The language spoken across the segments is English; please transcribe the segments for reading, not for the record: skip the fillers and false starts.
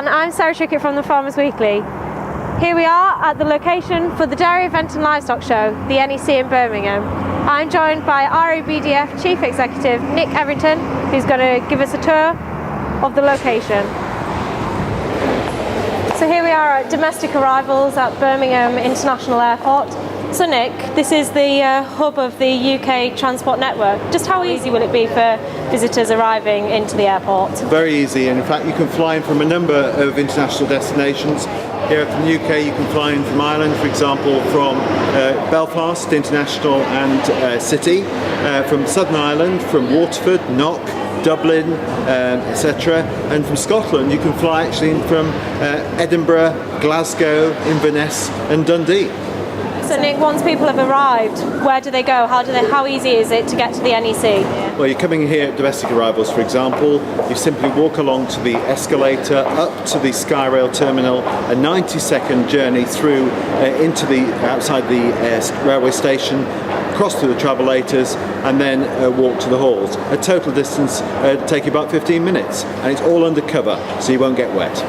everyone, I'm Sarah Trickett from the Farmers Weekly. Here we are at the location for the Dairy Event and Livestock Show, the NEC in Birmingham. I'm joined by RABDF Chief Executive Nick Everington, who's going to give us a tour of the location. So here we are at domestic arrivals at Birmingham International Airport. So Nick, this is the hub of the UK transport network. Just how easy will it be for visitors arriving into the airport? Very easy, and in fact you can fly in from a number of international destinations. Here from the UK you can fly in from Ireland, for example, from Belfast International and City, from Southern Ireland, from Waterford, Knock, Dublin, etc. And from Scotland you can fly actually in from Edinburgh, Glasgow, Inverness and Dundee. So Nick, once people have arrived, where do they go? How easy is it to get to the NEC? Well, you're coming here at domestic arrivals, for example, you simply walk along to the escalator up to the Skyrail terminal, a 90-second journey through into the outside the railway station, cross through the travellators and then walk to the halls. A total distance take you about 15 minutes, and it's all under cover so you won't get wet.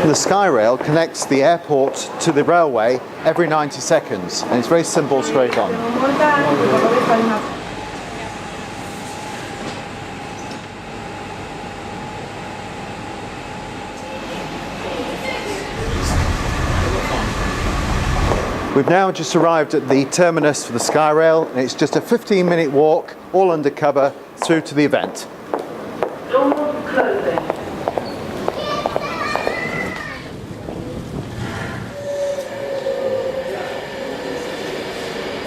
The Skyrail connects the airport to the railway every 90 seconds, and it's very simple, straight on. We've now just arrived at the terminus for the Skyrail, and it's just a 15-minute walk, all under cover, through to the event. Doors closing.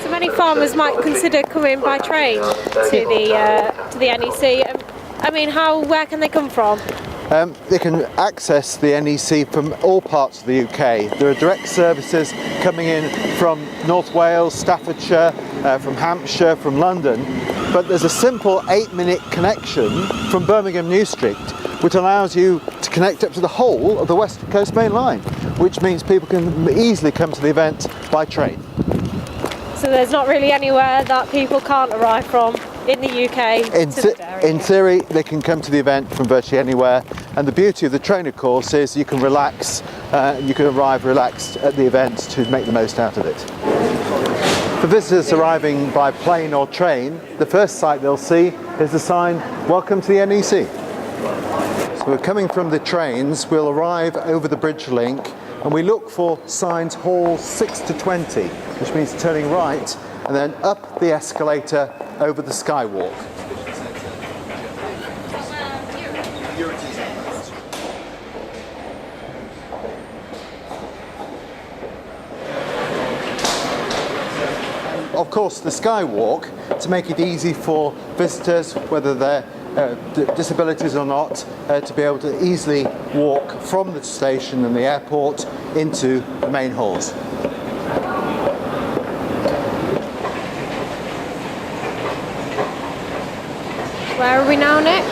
Many farmers might consider coming by train to the NEC. I mean, where can they come from? They can access the NEC from all parts of the UK. There are direct services coming in from North Wales, Staffordshire, from Hampshire, from London, but there's a simple 8-minute connection from Birmingham New Street, which allows you to connect up to the whole of the West Coast Main Line, which means people can easily come to the event by train. So there's not really anywhere that people can't arrive from in the UK In theory, they can come to the event from virtually anywhere, and the beauty of the train, of course, is you can relax, you can arrive relaxed at the event to make the most out of it. For visitors arriving by plane or train, the first sight they'll see is the sign, "Welcome to the NEC." So we're coming from the trains, we'll arrive over the bridge link, and we look for signs hall 6 to 20, which means turning right and then up the escalator over the Skywalk. Of course, the Skywalk, to make it easy for visitors, whether they're disabilities or not, to be able to easily walk from the station and the airport into the main halls. Where are we now, Nick?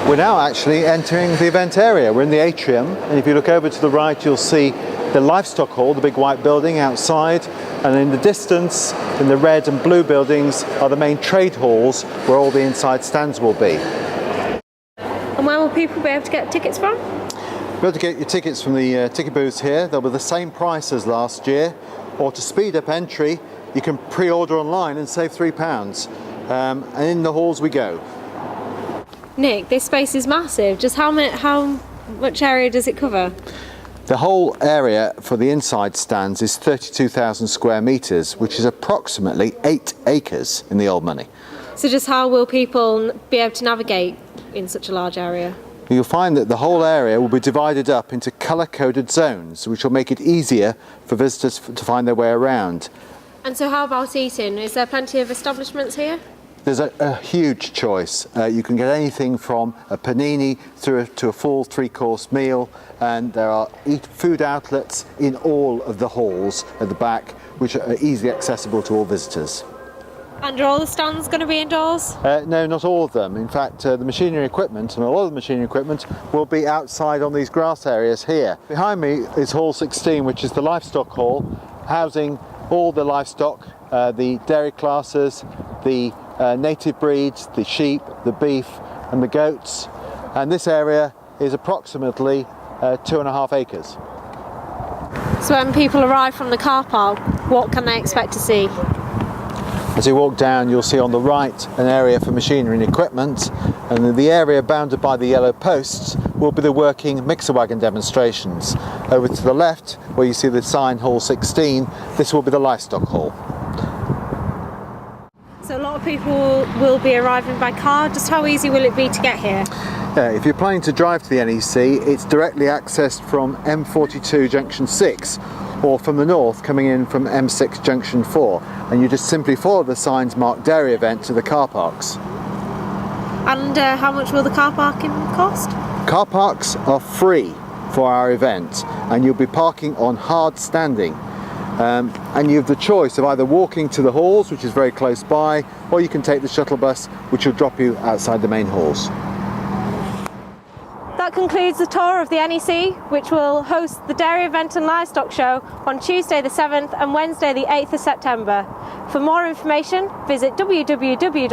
We're now actually entering the event area. We're in the Atrium, and if you look over to the right you'll see the Livestock Hall, the big white building outside, and in the distance, in the red and blue buildings, are the main trade halls where all the inside stands will be. And where will people be able to get tickets from? You'll be able to get your tickets from the ticket booths here. They'll be the same price as last year, or to speed up entry you can pre-order online and save £3. And in the halls we go. Nick, this space is massive. Just how much area does it cover? The whole area for the inside stands is 32,000 square metres, which is approximately 8 acres in the old money. So just how will people be able to navigate in such a large area? You'll find that the whole area will be divided up into colour-coded zones, which will make it easier for visitors to find their way around. And so how about eating? Is there plenty of establishments here? There's a huge choice. You can get anything from a panini through to a full 3-course meal, and there are food outlets in all of the halls at the back, which are easily accessible to all visitors. And are all the stands going to be indoors? No, not all of them. In fact, the machinery equipment, and a lot of the machinery equipment, will be outside on these grass areas here. Behind me is Hall 16, which is the Livestock Hall, housing all the livestock, the dairy classes, the native breeds, the sheep, the beef and the goats, and this area is approximately 2.5 acres. So when people arrive from the car park, what can they expect to see? As you walk down, you'll see on the right an area for machinery and equipment, and in the area bounded by the yellow posts will be the working mixer wagon demonstrations. Over to the left, where you see the sign Hall 16, this will be the Livestock Hall. So a lot of people will be arriving by car. Just how easy will it be to get here? If you're planning to drive to the NEC, it's directly accessed from M42 Junction 6, or from the north coming in from M6 Junction 4, and you just simply follow the signs marked dairy event to the car parks. And how much will the car parking cost? Car parks are free for our event, and you'll be parking on hard standing. And you have the choice of either walking to the halls, which is very close by, or you can take the shuttle bus, which will drop you outside the main halls. That concludes the tour of the NEC, which will host the Dairy Event and Livestock Show on Tuesday the 7th and Wednesday the 8th of September. For more information, visit www.fwi.co.uk.